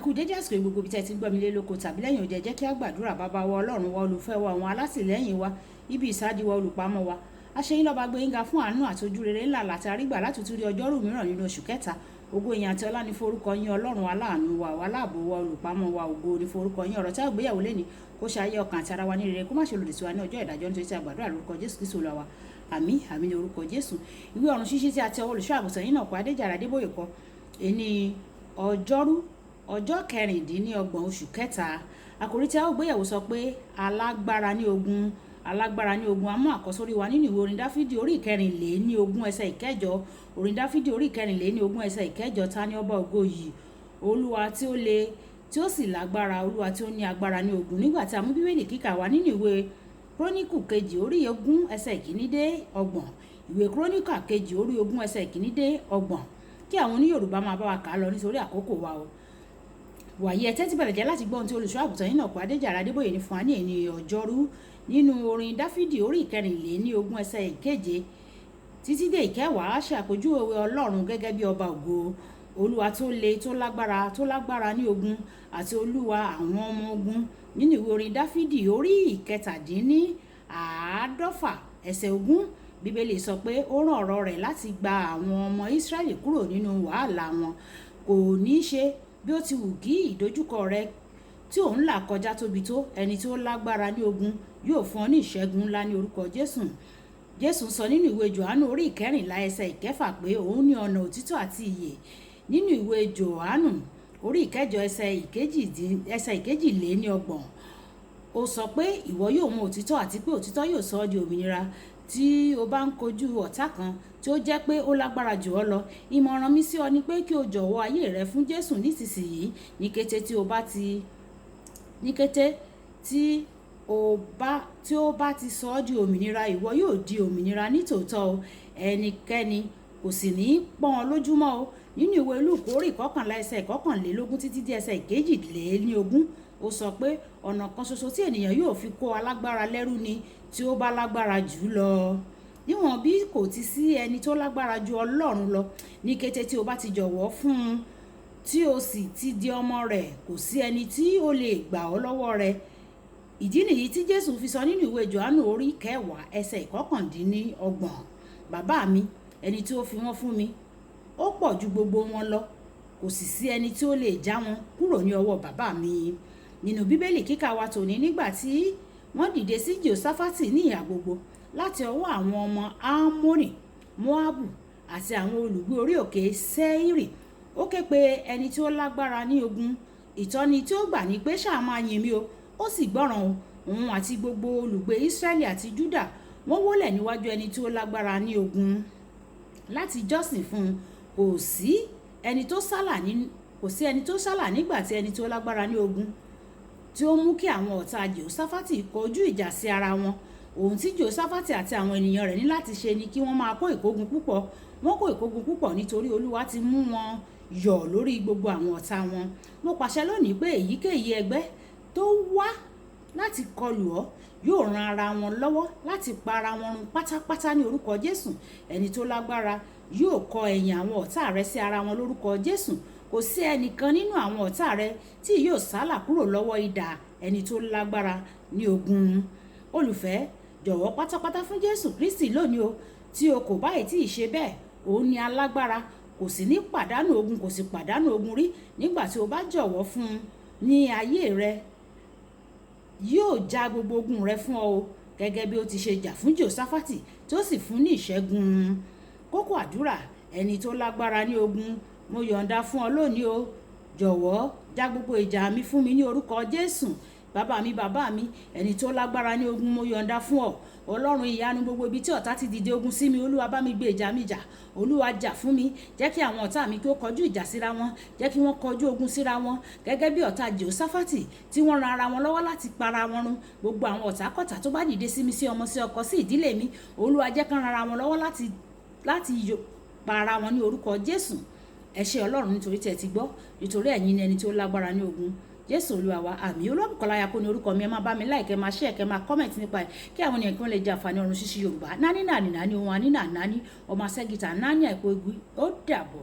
kú dédé àsìkò gbogbo ibi tẹ́ ti ń gbọ́ mi lé lóko tàbí lẹ́yìn òde jẹ́ kí á gbàdúrà bàbá wa ọlọ́run wa olùfẹ́ wa àwọn alátìlẹ́yìn wa ibi ìsádi wa olùpamọ́ wa aṣẹ́yìn lọ́ba gbé yínga fún àánú àti ojú rere ńlá láti arígbà láti tún rí ọjọ́rú mìíràn nínú oṣù kẹta ògo ìyìn àti ọlá ní forúkọ yín ọlọ́run aláàánú wa aláàbò wa olùpamọ́ wa ògo ní forúkọ yín ọ̀rọ̀ tí a gbéyàwó lẹ́ni kó ṣe ayé ọkàn àti ara wa ní rere kó má ṣe lòdì sí wa ní ọjọ́ ìdájọ́ nítorí tí a gbàdúrà lórúkọ Jésù Kristi Olúwa wa àmín àmín ní orúkọ Jésù ìwé ọ̀run ṣíṣí tí a ti ọwọ́ olùṣọ́ àgùntàn yín náà kọ Adéjàre Adébóyè kọ ẹni ọjọ́rú ọjọ́ 26 oṣù kẹta àkòrí tí a ó gbéyàwó sọ pé alágbára ní ogun a mú àkọ́sórí wa nínú ìwé orin Dáfídì orí 24 ẹsẹ̀ ìkẹjọ orin Dáfídì orí 24 ẹsẹ̀ ìkẹjọ ta ni ọba ògo yìí olúwa tí ó le tí ó sì lágbára olúwa tí ó ní agbára ní ogun nígbà tí a mú bíbélì kíkà wá nínú ìwé Kíróníkù kejì orí 20 ẹsẹ̀ ìkíní dé 30 ìwé Kíróníkà kejì orí 20 ẹsẹ̀ ìkíní dé 30 kí àwọn oníyorùbá máa bá wa kà á lọ nítorí àkókò wa o wàyí ẹ tẹ́tí bẹ̀rẹ̀ jẹ́ láti gbọ́ ohun tí olùṣọ́ àgùntàn yín náà kọ Adéjàre Adébóyè ní fún wa ní ẹni ọjọ́rú nínú orin Dáfídì orí 24 ẹsẹ̀ ìkeje títí dé ìkẹwàá ṣàpèjúwe ọlọ́run gẹ́gẹ́ bí ọba ògo olúwa tó le tó lágbára ní ogun àti olúwa àwọn ọmọ ogun nínú ìwé orin Dáfídì orí 47 ẹsẹ̀ 20 bíbélì sọ pé ó rán ọ̀rọ̀ rẹ̀ láti gba àwọn ọmọ Ísírẹ́lì kúrò nínú wàhálà wọn kò ní í ṣe bí ó ti wù kí ìdojúkọ rẹ tí òun là kọjá tóbi tó ẹni tí ó lágbára ní ogun yóò fún ọ ní ìṣẹ́gun ńlá ní orúkọ Jésù sọ nínú ìwé Jòhánù orí 14 ẹsẹ̀ 6 pé òun ní ọ̀nà òtítọ́ àti ìyè nínú ìwé Jòhánù orí 9 ẹsẹ̀ 22 ó sọ pé ìwọ yóò mọ òtítọ́ àti pé òtítọ́ yóò sọ ọ́ di òmìnira tí o bá ń kojú ọ̀tá kan tí ó jẹ́ pé ó lágbára jù ọ́ lọ ìmọ̀ràn mi sí ọ ni pé kí o jọ̀wọ́ ayé rẹ fún Jésù nísinsìnyí ní kété tí ó bá ti sọ ọ́ di òmìnira ìwọ yóò di òmìnira nítòótọ́ o ẹnikẹ́ni kò sì ní pọ́n ọ lójúmọ́ o nínú ìwé Lúùkù orí 11 ẹsẹ̀ 21 títí dé ẹsẹ̀ 22 ó sọ pé ọ̀nà kan ṣoṣo tí ènìyàn yóò fi kó alágbára lẹ́rú ni tí ó bá lágbára jù lọ níwọ̀n bí kò ti sí ẹni tó lágbára ju Ọlọ́run lọ ní kété tí o bá ti jọ̀wọ́ fún un tí o sì ti di ọmọ rẹ̀ kò sí ẹni tí ó lè gbà ọ́ lọ́wọ́ rẹ̀ ìdí nìyí tí Jésù fi sọ nínú ìwé Jòhánù orí 10 ẹsẹ̀ 29 bàbá mi ẹni tí ó fi wọ́n fún mi ó pọ̀ ju gbogbo wọn lọ kò sì sí ẹni tí ó lè já wọn kúrò ní ọwọ́ bàbá mi nínú bíbélì kíkà wa tòní nígbà tí wọ́n dìde sí Jèhóṣáfátì ní ìhà gbogbo láti ọwọ́ àwọn ọmọ Ámórì Móábù àti àwọn olùgbé orí òkè Séírì ó ké pe ẹni tí ó lágbára ní ogun ìtọ́ni tí ó gbà ní pé ṣáà máa yìn mí o ó sì gbọ́ràn òun àti gbogbo olùgbé Ísírẹ́lì àti Júdà wọ́n wólẹ̀ níwájú ẹni tí ó lágbára ní ogun láti jọ́sìn fún un kò sí ẹni tó sálà nígbà tí ẹni tí ó lágbára ní ogun tí ó mú kí àwọn ọ̀tá Jèhóṣáfátì kọjú ìjà sí ara wọn ohun tí Jèhóṣáfátì àti àwọn ènìyàn rẹ̀ ní láti ṣe ni kí wọ́n máa kó ìkógun púpọ̀ wọ́n kó ìkógun púpọ̀ nítorí Olúwa ti mú wọn yọ̀ lórí gbogbo àwọn ọ̀tá wọn mo pàṣẹ lónìí pé èyíkéyìí ẹgbẹ́ tó wá láti kọlù ọ́ yóò ran ara wọn lọ́wọ́ láti pa ara wọn run pátápátá ní orúkọ Jésù ẹni tó lágbára yóò kọ ẹ̀yìn àwọn ọ̀tá rẹ sí ara wọn lórúkọ Jésù kò sí ẹnìkan nínú àwọn ọ̀tá rẹ tí yóò sálà kúrò lọ́wọ́ idà ẹni tó lágbára ní ogun olùfẹ́ jọ̀wọ́ pátápátá fún Jésù Kristi lónìí o tí o kò báyìí tí ì ṣe bẹ́ẹ̀ òun ni alágbára kò sì ní pàdánù ogun kò sì pàdánù ogun rí nígbà tí o bá jọ̀wọ́ fún un ní ayé rẹ yóò já gbogbo ogun rẹ fún ọ o gẹ́gẹ́ bí ó ti ṣe jà fún Jèhóṣáfátì tó sì fún ní ìṣẹ́gun kókó àdúrà ẹni tó lágbára ní ogun mo yọ̀ǹda fún ọ lónìí o jọ̀wọ́ já gbogbo ìjà mi fún mi ní orúkọ Jésù bàbá mi ẹni tó lágbára ní ogun mo yọ̀ǹda fún ọ Ọlọ́run ìyanu gbogbo ibi tí ọ̀tá ti dìde ogun sí mi Olúwa bá mi gbé ìjà mi jà Olúwa jà fún mi jẹ́ kí àwọn ọ̀tá mi kí ó kọjú ìjà síra wọn jẹ́ kí wọ́n kọjú ogun síra wọn gẹ́gẹ́ bí ọ̀tá Jèhóṣáfátì tí wọ́n ran ara wọn lọ́wọ́ láti para wọn run gbogbo àwọn ọ̀tá kọ̀tá tó bá dìde sí mi sí ọmọ sí ọkọ sí ìdílé mi Olúwa jẹ́ kán ran ara wọn lọ́wọ́ láti pa ara wọn ní orúkọ Jésù ẹ ṣé Ọlọ́run nítorí tí ẹ ti gbọ́ nítorí ẹ̀yin ni ẹni tí ó lágbára ní ogun Jésù Olúwa wa àmì Olúbùkọ́lá kó ní orúkọ mi ẹ máa bá mi like ẹ máa share kẹ máa comment nípa ẹ kí àwọn ènìyàn kí wọ́n lè jẹ àǹfààní ọ̀run ṣíṣí Yorùbá nání nàní nàní ohun àní nàní ọmọ asẹ́gìtà nání àìkú egu ó dàbọ̀.